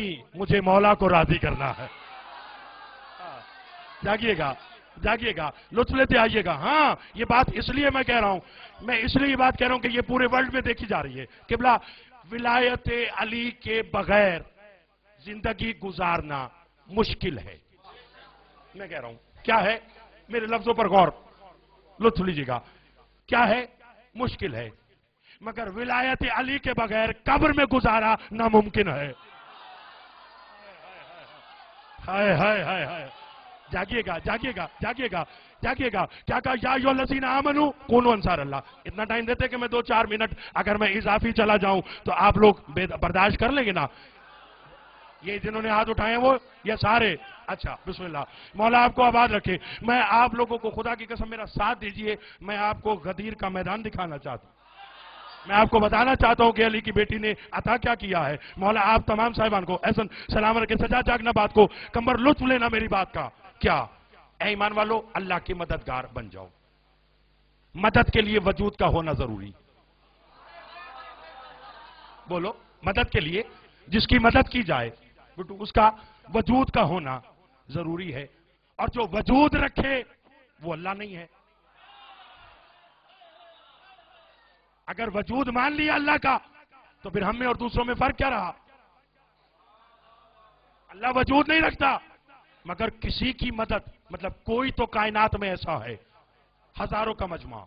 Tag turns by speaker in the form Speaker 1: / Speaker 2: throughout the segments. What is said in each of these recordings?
Speaker 1: مجھے مولا کو راضی کرنا ہے. جاگیے گا, جاگیے گا, لطف لیتے آئیے گا. ہاں یہ بات اس لیے میں کہہ رہا ہوں, میں اس لیے یہ بات کہہ رہا ہوں کہ یہ پورے ورلڈ میں دیکھی جا رہی ہے. قبلہ ولایت علی کے بغیر زندگی گزارنا مشکل ہے. میں کہہ رہا ہوں کیا ہے, میرے لفظوں پر غور لطف لیجیے گا. کیا ہے؟ مشکل ہے. مگر ولایت علی کے بغیر قبر میں گزارا ناممکن ہے. ہائے ہائے ہائے ہائے, جاگیے گا, جاگیے گا, جاگیے گا, جاگیے گا. کیا کہا, یا ایھا الذین آمنوا کونوا انصار اللہ. اتنا ٹائم دیتے کہ میں 2-4 منٹ اگر میں اضافی چلا جاؤں تو آپ لوگ برداشت کر لیں گے نا. یہ جنہوں نے ہاتھ اٹھائے ہیں وہ یہ سارے. اچھا بسم اللہ, مولا آپ کو آباد رکھے. میں آپ لوگوں کو خدا کی قسم میرا ساتھ دیجئے, میں آپ کو غدیر کا میدان دکھانا چاہتا ہوں. میں آپ کو بتانا چاہتا ہوں کہ علی کی بیٹی نے عطا کیا کیا ہے. مولا آپ تمام صاحبان کو احسن سلام رکھے, سجا جاگنا بات کو, کمبر لطف لینا میری بات کا. کیا اے ایمان والو, اللہ کے مددگار بن جاؤ. مدد کے لیے وجود کا ہونا ضروری. بولو, مدد کے لیے جس کی مدد کی جائے اس کا وجود کا ہونا ضروری ہے. اور جو وجود رکھے وہ اللہ نہیں ہے. اگر وجود مان لیا اللہ کا تو پھر ہم میں اور دوسروں میں فرق کیا رہا؟ اللہ وجود نہیں رکھتا مگر کسی کی مدد, مطلب کوئی تو کائنات میں ایسا ہے, ہزاروں کا مجمع,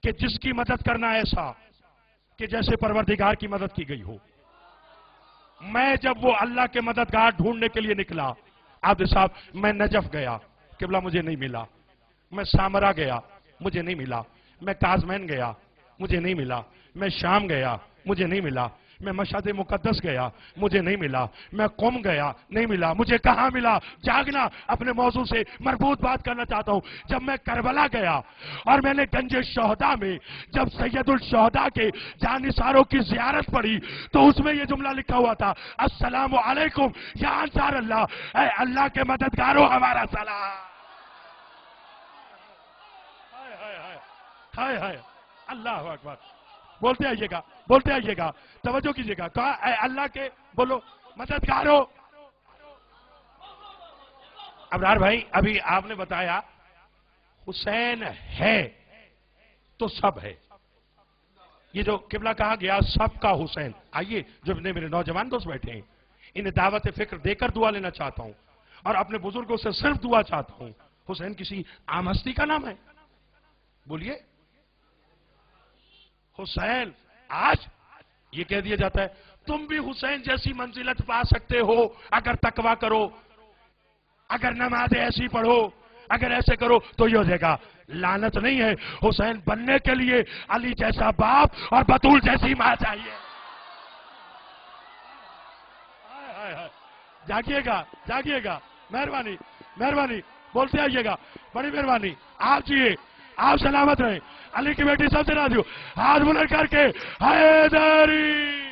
Speaker 1: کہ جس کی مدد کرنا ایسا کہ جیسے پروردگار کی مدد کی گئی ہو. میں جب وہ اللہ کے مددگار ڈھونڈنے کے لیے نکلا, عابد صاحب, میں نجف گیا, قبلہ مجھے نہیں ملا. میں سامرا گیا, مجھے نہیں ملا. میں کازمین گیا, مجھے نہیں ملا. میں شام گیا, مجھے نہیں ملا. میں مشہد مقدس گیا, مجھے نہیں ملا. میں قم گیا, نہیں ملا. مجھے کہاں ملا؟ جاگنا, اپنے موضوع سے مربوط بات کرنا چاہتا ہوں. جب میں کربلا گیا اور میں نے گنج شہداء میں جب سید الشہداء کے جانثاروں کی زیارت پڑھی تو اس میں یہ جملہ لکھا ہوا تھا, السلام علیکم یا انصار اللہ, اے اللہ کے مددگاروں ہمارا سلام. ہائے ہائے, اللہ اکبر. بولتے آئیے گا, بولتے آئیے گا, توجہ کیجئے گا. کہا اے اللہ کے, بولو, مددگارو. ابرار بھائی, ابھی آپ نے بتایا حسین ہے تو سب ہے. یہ جو قبلہ کہا گیا سب کا حسین, آئیے جو میرے نوجوان دوست بیٹھے ہیں انہیں دعوت فکر دے کر دعا لینا چاہتا ہوں اور اپنے بزرگوں سے صرف دعا چاہتا ہوں. حسین کسی عام ہستی کا نام ہے؟ بولیے. حسین, آج یہ کہہ دیا جاتا ہے تم بھی حسین جیسی منزلت پا سکتے ہو اگر تقویٰ کرو, اگر نمازیں ایسی پڑھو, اگر ایسے کرو تو یہ ہو جائے گا. لعنت نہیں ہے, حسین بننے کے لیے علی جیسا باپ اور بطول جیسی ماں چاہیے. جاگیے گا, جاگیے گا, مہربانی مہربانی, بولتے آئیے گا, بڑی مہربانی. آپ جیے, آپ سلامت رہیں. علی کی بیٹی سب سے راضی ہو, ہاتھ بلند کر کے حیدری.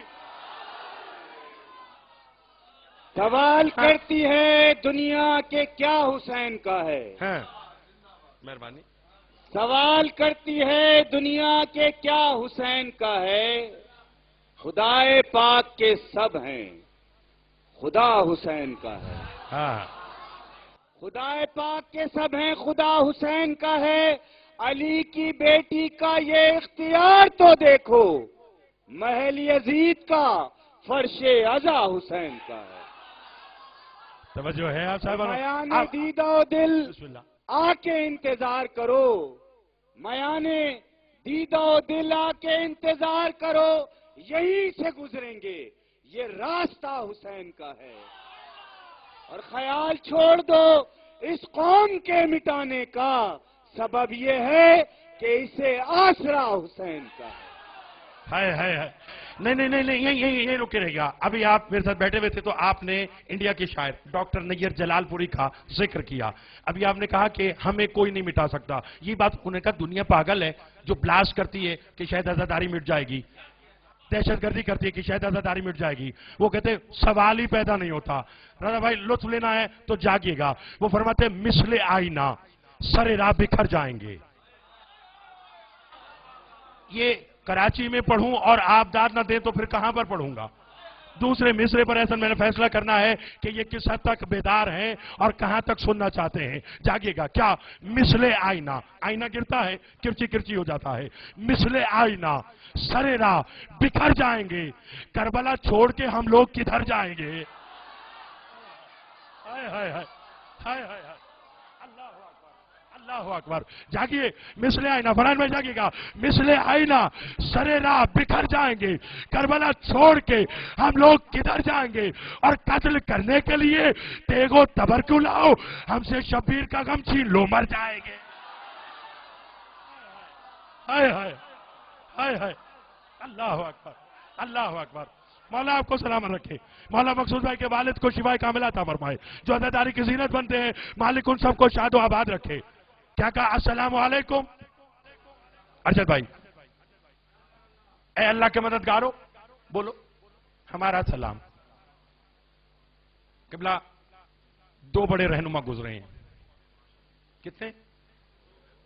Speaker 2: سوال کرتی ہے دنیا کے کیا حسین کا ہے؟
Speaker 1: مہربانی.
Speaker 2: سوال کرتی ہے دنیا کے کیا حسین کا ہے؟ خدائے پاک کے سب ہیں, خدا حسین کا ہے. خدائے پاک کے سب ہیں, خدا حسین کا ہے. علی کی بیٹی کا یہ اختیار تو دیکھو, محل یزید کا فرش عزا حسین کا ہے.
Speaker 1: توجہ ہے آپ صاحب؟
Speaker 2: میان دیدہ و دل آ کے انتظار کرو, میان دیدہ و دل آ کے انتظار کرو, یہیں سے گزریں گے, یہ راستہ حسین کا ہے. اور خیال چھوڑ دو اس قوم کے مٹانے کا, سبب یہ ہے کہ اسے آسرا حسین کا ہے.
Speaker 1: نہیں نہیں نہیں, یہی رکے رہے گا. ابھی آپ میرے ساتھ بیٹھے ہوئے تھے تو آپ نے انڈیا کے شاعر ڈاکٹر نیر جلال پوری کا ذکر کیا. ابھی آپ نے کہا کہ ہمیں کوئی نہیں مٹا سکتا. یہ بات انہوں نے کہا دنیا پاگل ہے جو بلاسٹ کرتی ہے کہ شاید آزاداری مٹ جائے گی, دہشت گردی کرتی ہے کہ شاید آزاداری مٹ جائے گی. وہ کہتے سوال ہی پیدا نہیں ہوتا. رضا بھائی لطف لینا ہے تو جاگیے گا. وہ فرماتے مثل آئینہ سر راہ بکھر جائیں گے. یہ کراچی میں پڑھوں اور آپ داد نہ دیں تو پھر کہاں پر پڑھوں گا؟ دوسرے مصرے پر ایسا میں نے فیصلہ کرنا ہے کہ یہ کس حد تک بیدار ہیں اور کہاں تک سننا چاہتے ہیں. جاگیے گا. کیا مثل آئینہ, آئینہ گرتا ہے, کرچی کرچی ہو جاتا ہے. مثل آئینہ سرے راہ بکھر جائیں گے, کربلا چھوڑ کے ہم لوگ کدھر جائیں گے. ہائے ہائے ہائے ہائے ہائے ہائے, اللہ اکبر, اللہ اکبر. جاگیے, مثل آئینہ, فرحان میں جاگیے گا. مثل آئینہ سرے راہ بکھر جائیں گے, کربلا چھوڑ کے ہم لوگ کدھر جائیں گے, اور قتل کرنے کے لیے تیگ و تبر کیوں لاؤ, ہم سے شبیر کا غم چھین لو, مر جائیں گے. ہائے ہائے ہائے ہائے, اللہ اکبر, اللہ اکبر. مولا آپ کو سلامت رکھے. مولا مقصود بھائی کے والد کو شفائے کاملہ عطا فرمائے. جو عزاداری کی زینت بنتے ہیں, مالک ان سب کو شاد و آباد رکھے. کیا کہا؟ السلام علیکم. ارشد بھائی, اے اللہ کے مددگارو, بولو ہمارا سلام. قبلہ دو بڑے رہنما گزرے ہیں. کتنے؟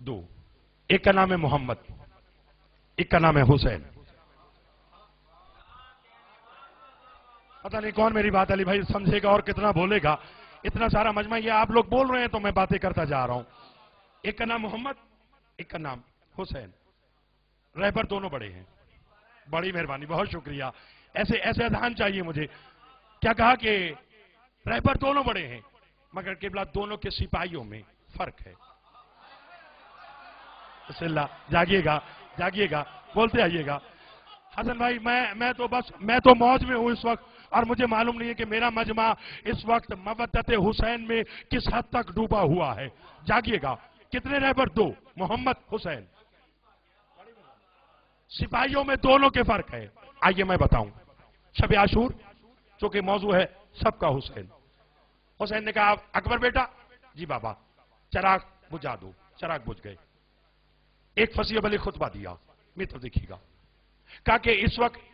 Speaker 1: دو. ایک کا نام ہے محمد, ایک کا نام ہے حسین. پتہ نہیں کون میری بات علی بھائی سمجھے گا اور کتنا بولے گا. اتنا سارا مجمع, یہ آپ لوگ بول رہے ہیں تو میں باتیں کرتا جا رہا ہوں. ایک کا نام محمد, ایک کا نام حسین. رہبر دونوں بڑے ہیں. بڑی مہربانی, بہت شکریہ. ایسے اذہان چاہیے مجھے. کیا کہا کہ رہبر دونوں بڑے ہیں, مگر قبلہ دونوں کے سپاہیوں میں فرق ہے. بسم اللہ. جاگیے گا, جاگیے گا, بولتے آئیے گا. حسن بھائی, میں تو موج میں ہوں اس وقت, اور مجھے معلوم نہیں ہے کہ میرا مجمع اس وقت مودت حسین میں کس حد تک ڈوبا ہوا ہے. جاگیے گا. کتنے رہبر؟ دو, محمد حسین. سپاہیوں میں دونوں کے فرق ہے. آئیے میں بتاؤں. شب عاشور چونکہ موضوع ہے سب کا حسین. حسین نے کہا اکبر بیٹا, جی بابا, چراغ بجھا دو. چراغ بجھ گئے. ایک فصیح بلی خطبہ دیا, میری طرف دیکھیے گا. کہا کہ اس وقت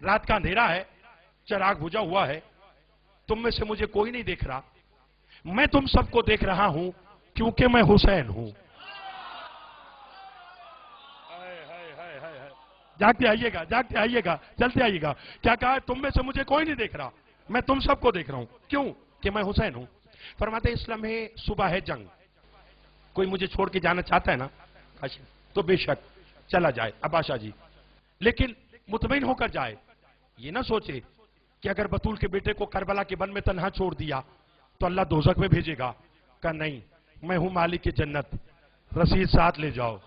Speaker 1: رات کا اندھیرا ہے, چراغ بجھا ہوا ہے, تم میں سے مجھے کوئی نہیں دیکھ رہا, میں تم سب کو دیکھ رہا ہوں کیونکہ میں حسین ہوں. جاگتے آئیے گا, جاگتے آئیے گا, چلتے آئیے گا. کیا کہا؟ تم میں سے مجھے کوئی نہیں دیکھ رہا, میں تم سب کو دیکھ رہا ہوں. کیوں؟ کہ میں حسین ہوں. فرماتے اس لمحے صبح ہے جنگ, کوئی مجھے چھوڑ کے جانا چاہتا ہے نا تو بے شک چلا جائے عباشا جی, لیکن مطمئن ہو کر جائے. یہ نہ سوچے کہ اگر بطول کے بیٹے کو کربلا کے بن میں تنہا چھوڑ دیا تو اللہ دوزخ میں بھیجے گا. کہا نہیں, میں ہوں مالک کی جنت, رسید ساتھ لے جاؤ.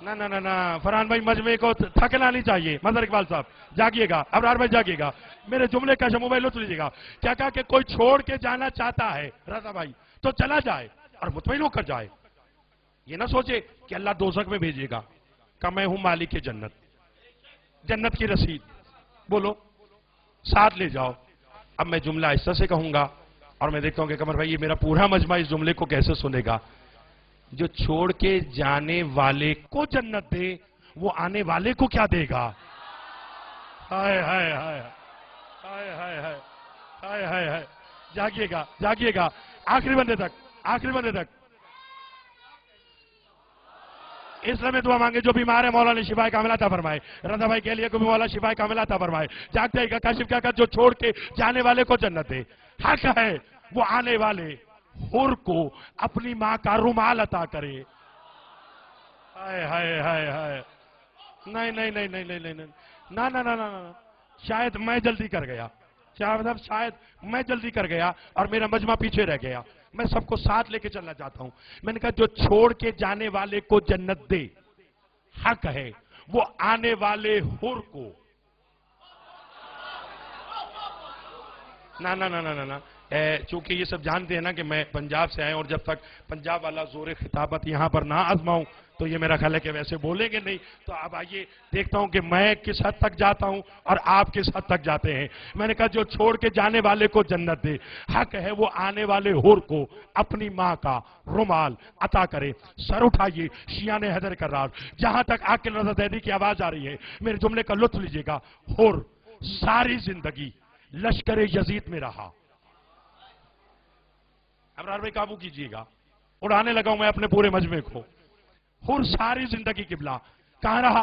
Speaker 1: نہ فرحان بھائی مجمع کو تھکنا نہیں چاہیے. مظہر اقبال صاحب جاگیے گا, ابرار بھائی جاگیے گا, میرے جملے کا شمو بھائی لطف لیجیے گا. کیا کہا کہ کوئی چھوڑ کے جانا چاہتا ہے رضا بھائی تو چلا جائے اور مطمئن ہو کر جائے. یہ نہ سوچے کہ اللہ دوزخ میں بھیجے گا. کہ میں ہوں مالک کی جنت, جنت کی رسید بولو ساتھ لے جاؤ. اب میں جملہ آہستہ سے کہوں گا اور میں دیکھتا ہوں کہ قمر بھائی یہ میرا پورا مجمع اس جملے کو کیسے سنے گا. جو چھوڑ کے جانے والے کو جنت دے وہ آنے والے کو کیا دے گا. ہائے ہائے ہائے ہائے ہائے ہائے ہائے ہائے ہائے. جاگیے گا, جاگیے گا, آخری بندے تک, آخری بندے تک. اس لیے میں دعا مانگے جو بیمار ہے مولا نے شفائے کاملہ عطا فرمائے. رضا بھائی کے لیے کو بھی مولا شفائے کاملہ عطا فرمائے. جاگتے گا کاشف کیا کہا, جو چھوڑ کے جانے والے کو جنت دے. حق ہے وہ آنے والے حور کو اپنی ماں کا رومال عطا کرے. ہائے ہائے ہائے ہائے. نہیں نہیں نہیں نہیں نہیں نہیں نہ نہ نہ نہ, شاید میں جلدی کر گیا, شاید میں جلدی کر گیا اور میرا مجمع پیچھے رہ گیا. میں سب کو ساتھ لے کے چلنا چاہتا ہوں. میں نے کہا جو چھوڑ کے جانے والے کو جنت دے, حق ہے وہ آنے والے حور کو. نہ نہ نہ نہ نہ, چونکہ یہ سب جانتے ہیں نا کہ میں پنجاب سے آیا, اور جب تک پنجاب والا زور خطابت یہاں پر نہ آزماؤں تو یہ میرا خیال ہے کہ ویسے بولیں گے نہیں. تو اب آئیے دیکھتا ہوں کہ میں کس حد تک جاتا ہوں اور آپ کس حد تک جاتے ہیں. میں نے کہا جو چھوڑ کے جانے والے کو جنت دے, حق ہے وہ آنے والے حور کو اپنی ماں کا رومال عطا کرے. سر اٹھائیے شیعان حیدر کرار, جہاں تک عاقل رضا زیدی کی آواز آ رہی ہے میرے جملے کا لطف لیجیے گا. حور ساری زندگی لشکر یزید میں رہا. ابرار بھائی قابو کیجیے گا, اڑانے لگا ہوں میں اپنے پورے مجمع کو. حور ساری زندگی قبلہ کہاں رہا؟